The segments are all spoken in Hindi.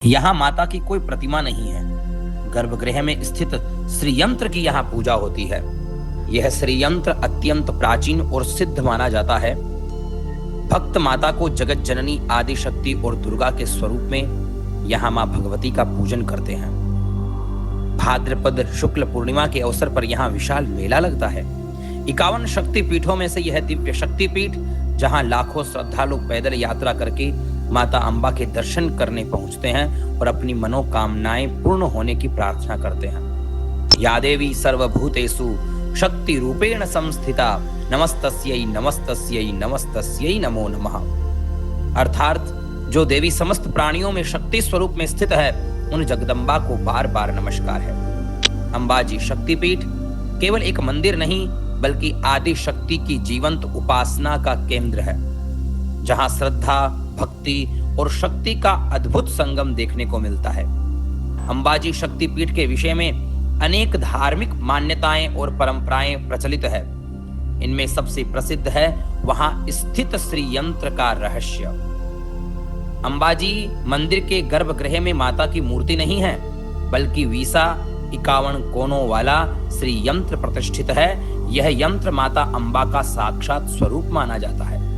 यहाँ माता की कोई प्रतिमा नहीं है। गर्भगृह में स्थित श्री यंत्र की यहाँ पूजा होती है। यह श्री यंत्र अत्यंत प्राचीन और सिद्ध माना जाता है। भक्त माता को जगत जननी आदि शक्ति और दुर्गा के स्वरूप में यहाँ माँ भगवती का पूजन करते हैं। भाद्रपद शुक्ल पूर्णिमा के अवसर पर यहाँ विशाल मेला लगता है। 51 शक्ति पीठों में से यह दिव्य शक्ति पीठ, जहाँ लाखों श्रद्धालु पैदल यात्रा करके माता अंबा के दर्शन करने पहुंचते हैं और अपनी मनोकामनाएं पूर्ण होने की प्रार्थना करते हैं। या देवी सर्वभूतेषु शक्ति रूपेण संस्थिता नमस्तस्यै नमस्तस्यै नमस्तस्यै नमो नमः। अर्थात जो देवी समस्त प्राणियों में शक्ति स्वरूप में स्थित है, उन जगदम्बा को बार बार नमस्कार है। अंबाजी शक्तिपीठ केवल एक मंदिर नहीं, बल्कि आदि शक्ति की जीवंत उपासना का केंद्र है, जहां श्रद्धा, भक्ति और शक्ति का अद्भुत संगम देखने को मिलता है। अंबाजी शक्तिपीठ के विषय में अनेक धार्मिक मान्यताएं और परंपराएं प्रचलित है। इनमें सबसे प्रसिद्ध है वहां स्थित श्री यंत्र का रहस्य। अंबाजी मंदिर के गर्भगृह में माता की मूर्ति नहीं है, बल्कि वीसा 51 कोनों वाला श्री यंत्र प्रतिष्ठित है। यह यंत्र माता अंबा का साक्षात स्वरूप माना जाता है।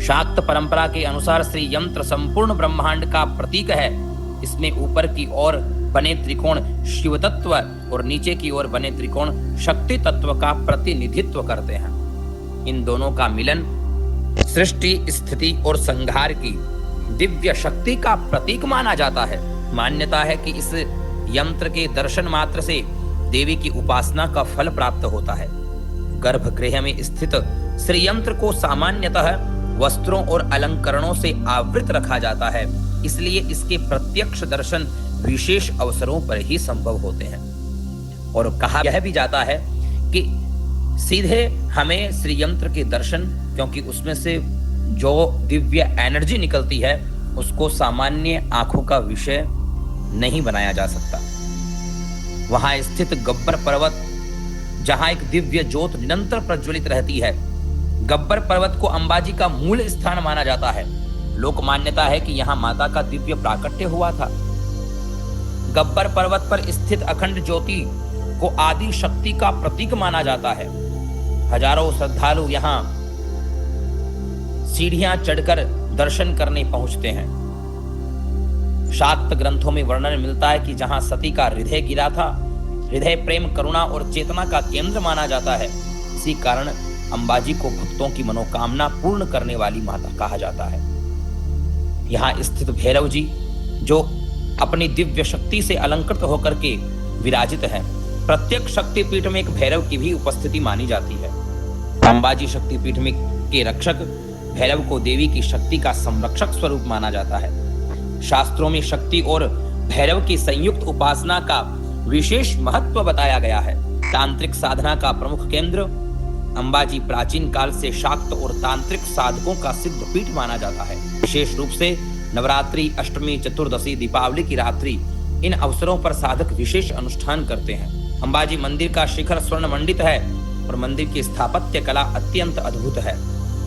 शाक्त परंपरा के अनुसार श्री यंत्र संपूर्ण ब्रह्मांड का प्रतीक है। इसमें ऊपर की ओर बने त्रिकोण शिव तत्व और नीचे की ओर बने त्रिकोण शक्ति तत्व का प्रतिनिधित्व करते हैं। इन दोनों का मिलन सृष्टि, स्थिति और संहार की दिव्य शक्ति का प्रतीक माना जाता है। मान्यता है कि इस यंत्र के दर्शन मात्र से देवी की उपासना का फल प्राप्त होता है। गर्भगृह में स्थित श्री यंत्र को सामान्यतः वस्त्रों और अलंकरणों से आवृत रखा जाता है, इसलिए इसके प्रत्यक्ष दर्शन विशेष अवसरों पर ही संभव होते हैं। और कहा यह भी जाता है कि सीधे हमें श्री यंत्र के दर्शन, क्योंकि उसमें से जो दिव्य एनर्जी निकलती है उसको सामान्य आंखों का विषय नहीं बनाया जा सकता। वहां स्थित गब्बर पर्वत, जहां एक दिव्य ज्योत निरंतर प्रज्वलित रहती है, गब्बर पर्वत को अंबाजी का मूल स्थान माना जाता है। लोक मान्यता है कि यहाँ माता का दिव्य प्राकट्य हुआ था। गब्बर पर्वत पर स्थित अखंड ज्योति को आदि शक्ति का प्रतीक माना जाता है। हजारों श्रद्धालु यहाँ सीढ़ियां चढ़कर दर्शन करने पहुंचते हैं। शाक्त ग्रंथों में वर्णन मिलता है कि जहां सती का हृदय गिरा था, हृदय प्रेम, करुणा और चेतना का केंद्र माना जाता है। इसी कारण अंबाजी को भक्तों की मनोकामना पूर्ण करने वाली माता कहा जाता है। यहाँ स्थित भैरव जी, जो अपनी दिव्य शक्ति से अलंकृत होकर के विराजित है, प्रत्येक शक्तिपीठ में एक भैरव की भी उपस्थिति मानी जाती है। अंबाजी शक्तिपीठ में के रक्षक भैरव को देवी की शक्ति का संरक्षक स्वरूप माना जाता है। शास्त्रों में शक्ति और भैरव की संयुक्त उपासना का विशेष महत्व बताया गया है। तांत्रिक साधना का प्रमुख केंद्र अंबाजी प्राचीन काल से शाक्त और तांत्रिक साधकों का सिद्ध पीठ माना जाता है। विशेष रूप से नवरात्रि, अष्टमी, चतुर्दशी, दीपावली की रात्रि, इन अवसरों पर साधक विशेष अनुष्ठान करते हैं। अंबाजी मंदिर का शिखर स्वर्ण मंडित है और मंदिर की स्थापत्य कला अत्यंत अद्भुत है।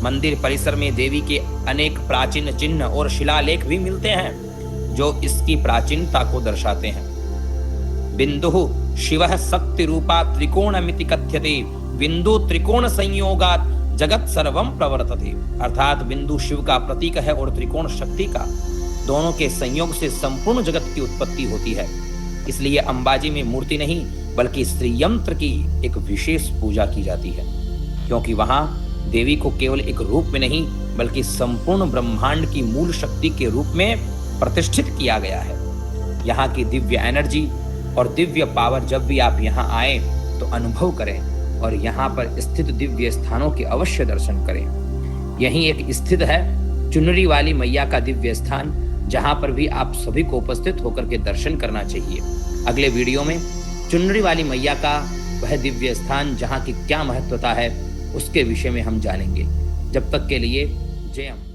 मंदिर परिसर में देवी के अनेक प्राचीन चिन्ह और शिलालेख भी मिलते हैं, जो इसकी प्राचीनता को दर्शाते हैं। बिंदु शिवः शक्ति रूपा त्रिकोणमिति कथ्यते, बिंदु त्रिकोण संयोगात जगत सर्वम प्रवर्तते। अर्थात बिंदु शिव का प्रतीक है और त्रिकोण शक्ति का। दोनों के संयोग से संपूर्ण जगत की उत्पत्ति होती है। इसलिए अंबाजी में मूर्ति नहीं, बल्कि श्री यंत्र की एक विशेष पूजा की जाती है, क्योंकि वहां देवी को केवल एक रूप में नहीं, बल्कि संपूर्ण ब्रह्मांड की मूल शक्ति के रूप में प्रतिष्ठित किया गया है। यहाँ की दिव्य एनर्जी और दिव्य पावर जब भी आप यहाँ आए तो अनुभव करें और यहाँ पर स्थित दिव्य स्थानों के अवश्य दर्शन करें। यहीं एक स्थित है चुनरी वाली मैया का दिव्य स्थान, जहाँ पर भी आप सभी को उपस्थित होकर के दर्शन करना चाहिए। अगले वीडियो में चुनरी वाली मैया का वह दिव्य स्थान, जहाँ की क्या महत्वता है, उसके विषय में हम जानेंगे। जब तक के लिए जय अम्बा।